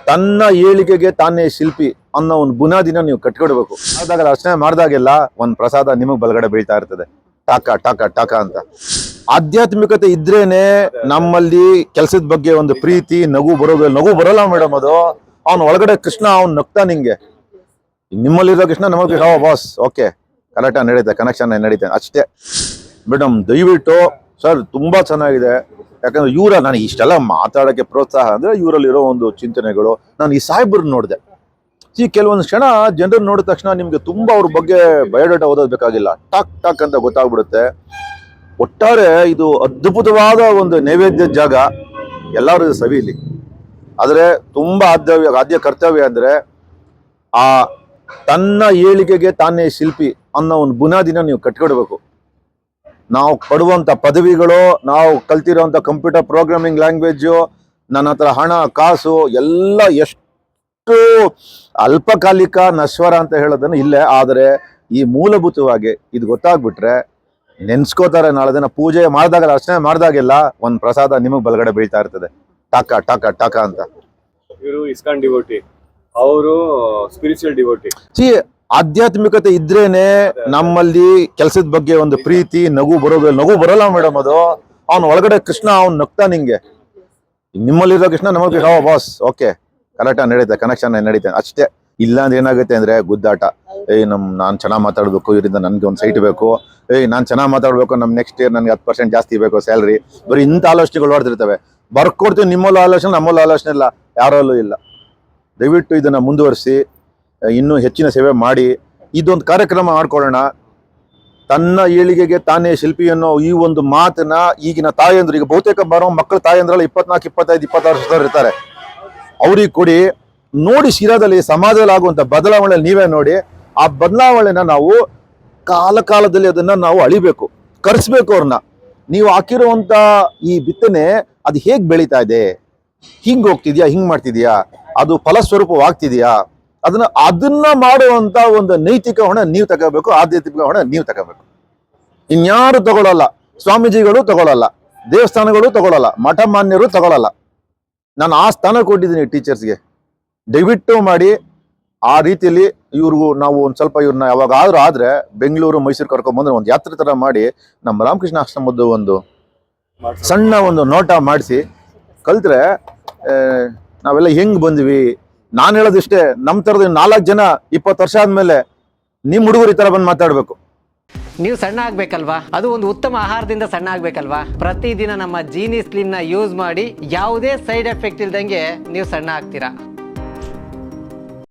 ತನ್ನ ಏಳಿಗೆಗೆ ತಾನೇ ಶಿಲ್ಪಿ ಅನ್ನೋ ಒಂದು ಬುನಾದಿನ ನೀವು ಕಟ್ಕೊಡ್ಬೇಕು. ಆದಾಗ ಅರ್ಚನೆ ಮಾಡಿದಾಗೆಲ್ಲ ಒಂದು ಪ್ರಸಾದ ನಿಮಗೆ ಬಲಗಡೆ ಬೀಳ್ತಾ ಇರ್ತದೆ, ಟಾಕ ಟಾಕ ಟಾಕ ಅಂತ. ಆಧ್ಯಾತ್ಮಿಕತೆ ಇದ್ರೇನೆ ನಮ್ಮಲ್ಲಿ ಕೆಲಸದ ಬಗ್ಗೆ ಒಂದು ಪ್ರೀತಿ, ನಗು ಬರೋದು. ನಗು ಬರೋಲ್ಲ ಮೇಡಮ್, ಅದು ಅವನು ಒಳಗಡೆ ಕೃಷ್ಣ ಅವ್ನು ನಗ್ತಾ ನಿಂಗೆ. ನಿಮ್ಮಲ್ಲಿರೋ ಕೃಷ್ಣ ನಮಗೆ ಬಾಸ್ ಓಕೆ ಕರೆಕ್ಟಾಗಿ ನಡೀತೆ, ಕನೆಕ್ಷನ್ ನಡೀತೆ ಅಷ್ಟೇ ಮೇಡಮ್. ದಯವಿಟ್ಟು ಸರ್ ತುಂಬಾ ಚೆನ್ನಾಗಿದೆ. ಯಾಕಂದ್ರೆ ನಾನು ಇಷ್ಟೆಲ್ಲ ಮಾತಾಡೋಕ್ಕೆ ಪ್ರೋತ್ಸಾಹ ಅಂದ್ರೆ ಇವರಲ್ಲಿರೋ ಒಂದು ಚಿಂತನೆಗಳು. ನಾನು ಈ ಸಾಹೇಬ್ರನ್ನ ನೋಡಿದೆ. ಕೆಲವೊಂದು ಕ್ಷಣ ಜನರನ್ನ ನೋಡಿದ ತಕ್ಷಣ ನಿಮ್ಗೆ ತುಂಬಾ ಅವ್ರ ಬಗ್ಗೆ ಬಯೋಡೇಟಾ ಓದೋದು ಬೇಕಾಗಿಲ್ಲ, ಟಾಕ್ ಟಾಕ್ ಅಂತ ಗೊತ್ತಾಗ್ಬಿಡುತ್ತೆ. ಒಟ್ಟಾರೆ ಇದು ಅದ್ಭುತವಾದ ಒಂದು ನೈವೇದ್ಯ ಜಾಗ, ಎಲ್ಲರೂ ಸವಿಲಿ. ಆದ್ರೆ ತುಂಬಾ ಆದ್ಯ ಕರ್ತವ್ಯ ಅಂದ್ರೆ ಆ ತನ್ನ ಏಳಿಗೆಗೆ ತಾನೇ ಶಿಲ್ಪಿ ಅನ್ನೋ ಒಂದು ಬುನಾದಿನ ನೀವು ಕಟ್ಕೊಡ್ಬೇಕು. ನಾವು ಪಡುವಂತ ಪದವಿಗಳು, ನಾವು ಕಲ್ತಿರೋಂಥ ಕಂಪ್ಯೂಟರ್ ಪ್ರೋಗ್ರಾಮಿಂಗ್ ಲ್ಯಾಂಗ್ವೇಜು, ನನ್ನ ಹತ್ರ ಹಣ ಕಾಸು ಎಲ್ಲ ಎಷ್ಟು ಅಲ್ಪಕಾಲಿಕ ನಶ್ವರ ಅಂತ ಹೇಳೋದನ್ನು ಇಲ್ಲೇ. ಆದರೆ ಈ ಮೂಲಭೂತವಾಗಿ ಇದು ಗೊತ್ತಾಗ್ಬಿಟ್ರೆ ನೆನ್ಸ್ಕೋತಾರೆ. ನಾಳೆ ದಿನ ಪೂಜೆ ಮಾಡಿದಾಗ, ಅರ್ಚನೆ ಮಾಡಿದಾಗೆಲ್ಲ ಒಂದು ಪ್ರಸಾದ ನಿಮಗೆ ಬಲಗಡೆ ಬೀಳ್ತಾ ಇರ್ತದೆ, ಟಾಕ ಟಾಕ ಟಾಕ ಅಂತ. ಇವರು ಇಸ್ಕಾನ್ ಡಿವೋಟಿ, ಅವರು ಸ್ಪಿರಿಚುವಲ್ ಡಿವೋಟಿ. ಆಧ್ಯಾತ್ಮಿಕತೆ ಇದ್ರೇನೆ ನಮ್ಮಲ್ಲಿ ಕೆಲಸದ ಬಗ್ಗೆ ಒಂದು ಪ್ರೀತಿ, ನಗು ಬರೋದು. ನಗು ಬರೋಲ್ಲ ಮೇಡಮ್, ಅದು ಅವನು ಒಳಗಡೆ ಕೃಷ್ಣ ಅವ್ನು ನಗ್ತಾ ನಿಂಗೆ. ನಿಮ್ಮಲ್ಲಿರೋ ಕೃಷ್ಣ ನಮಗೆ ಬಾಸ್ ಓಕೆ ಕರೆಕ್ಟಾಗಿ ನಡೀತೆ, ಕನೆಕ್ಷನ್ ನಡೀತೆ ಅಷ್ಟೇ. ಇಲ್ಲ ಅಂದ್ರೆ ಏನಾಗುತ್ತೆ ಅಂದ್ರೆ ಗುದ್ದಾಟ. ನಾನು ಚೆನ್ನಾಗಿ ಮಾತಾಡ್ಬೇಕು, ಇವರಿಂದ ನನ್ಗೆ ಒಂದು ಸೈಟ್ ಬೇಕು, ನಾನು ಚೆನ್ನಾಗಿ ಮಾತಾಡ್ಬೇಕು, ನೆಕ್ಸ್ಟ್ ಇಯರ್ ನನಗೆ 10% ಜಾಸ್ತಿ ಬೇಕು ಸ್ಯಾಲ್ರಿ. ಬರೀ ಇಂಥ ಆಲೋಚನೆಗಳು ಹೊಡ್ತಿರ್ತವೆ. ಬರ್ಕೊಡ್ತೀವಿ, ನಿಮ್ಮಲ್ಲೂ ಆಲೋಚನೆ, ನಮ್ಮಲ್ಲೂ ಆಲೋಚನೆ ಇಲ್ಲ, ಯಾರಲ್ಲೂ ಇಲ್ಲ. ದಯವಿಟ್ಟು ಇದನ್ನ ಮುಂದುವರಿಸಿ, ಇನ್ನೂ ಹೆಚ್ಚಿನ ಸೇವೆ ಮಾಡಿ. ಇದೊಂದು ಕಾರ್ಯಕ್ರಮ ಮಾಡ್ಕೊಳ್ಳೋಣ. ತನ್ನ ಏಳಿಗೆಗೆ ತಾನೇ ಶಿಲ್ಪಿ ಅನ್ನೋ ಈ ಒಂದು ಮಾತನ್ನ ಈಗಿನ ತಾಯಂದ್ರಿಗೆ, ಬಹುತೇಕ ಬರೋ ಮಕ್ಕಳ ತಾಯಂದ್ರಲ್ಲ 24, 25, 26 ವರ್ಷದವ್ರು ಇರ್ತಾರೆ, ಅವ್ರಿಗೆ ಕೊಡಿ. ನೋಡಿ ಶಿರಾದಲ್ಲಿ ಸಮಾಜದಲ್ಲಿ ಆಗುವಂತ ಬದಲಾವಣೆ ನೀವೇ ನೋಡಿ. ಆ ಬದಲಾವಣೆನ ನಾವು ಕಾಲದಲ್ಲಿ ಅದನ್ನ ನಾವು ಅಳಿಬೇಕು, ಕರೆಸ್ಬೇಕು ಅವ್ರನ್ನ. ನೀವು ಹಾಕಿರುವಂತ ಈ ಬಿತ್ತನೆ ಅದು ಹೇಗ್ ಬೆಳೀತಾ ಇದೆ, ಹಿಂಗ್ ಹೋಗ್ತಿದ್ಯಾ, ಹಿಂಗ್ ಮಾಡ್ತಿದ್ಯಾ, ಅದು ಫಲಸ್ವರೂಪವಾಗ್ತಿದ್ಯಾ, ಅದನ್ನ ಮಾಡುವಂತ ಒಂದು ನೈತಿಕ ಹೊಣೆ ನೀವು ತಗೋಬೇಕು, ಆಧ್ಯಾತ್ಮಿಕ ಹೊಣೆ ನೀವು ತಗೋಬೇಕು. ಇನ್ಯಾರು ತಗೊಳ್ಳಲ್ಲ, ಸ್ವಾಮೀಜಿಗಳು ತಗೊಳ್ಳಲ್ಲ, ದೇವಸ್ಥಾನಗಳು ತಗೊಳ್ಳಲ್ಲ, ಮಠ ಮಾನ್ಯರು ತಗೊಳ್ಳಲ್ಲ. ನಾನು ಆ ಸ್ಥಾನ ಕೊಟ್ಟಿದ್ದೀನಿ ಟೀಚರ್ಸ್ಗೆ. ದಯವಿಟ್ಟು ಮಾಡಿ. ಆ ರೀತಿಯಲ್ಲಿ ಇವ್ರಿಗೂ ನಾವು ಒಂದು ಸ್ವಲ್ಪ ಇವ್ರನ್ನ ಯಾವಾಗಾದ್ರೂ ಆದ್ರೆ ಬೆಂಗಳೂರು, ಮೈಸೂರು ಕರ್ಕೊಂಡ್ಬಂದ್ರೆ ಒಂದು ಯಾತ್ರೆ ತರ ಮಾಡಿ ನಮ್ಮ ರಾಮಕೃಷ್ಣ ಆಶ್ರಮದ್ದು ಒಂದು ಸಣ್ಣ ಒಂದು ನೋಟ ಮಾಡಿಸಿ ಕಲ್ತ್ರೆ ನಾವೆಲ್ಲ ಹೆಂಗ್ ಬಂದ್ವಿ. ನಾನು ಹೇಳೋದಿಷ್ಟೇ, ನಮ್ಮ ಥರದ 4 ಜನ 20 ವರ್ಷ ಆದ್ಮೇಲೆ ನಿಮ್ಮ ಹುಡುಗರು ಈ ಥರ ಬಂದು ಮಾತಾಡಬೇಕು. ನೀವು ಸಣ್ಣ ಆಗ್ಬೇಕಲ್ವಾ, ಅದು ಒಂದು ಉತ್ತಮ ಆಹಾರದಿಂದ ಸಣ್ಣ ಆಗ್ಬೇಕಲ್ವಾ. ಪ್ರತಿದಿನ ನಮ್ಮ ಜೀನಿ ಸ್ಲಿಮ್ ನ ಯೂಸ್ ಮಾಡಿ ಯಾವುದೇ ಸೈಡ್ ಎಫೆಕ್ಟ್ ಇಲ್ದಂಗೆ ನೀವು ಸಣ್ಣ ಆಗ್ತೀರಾ.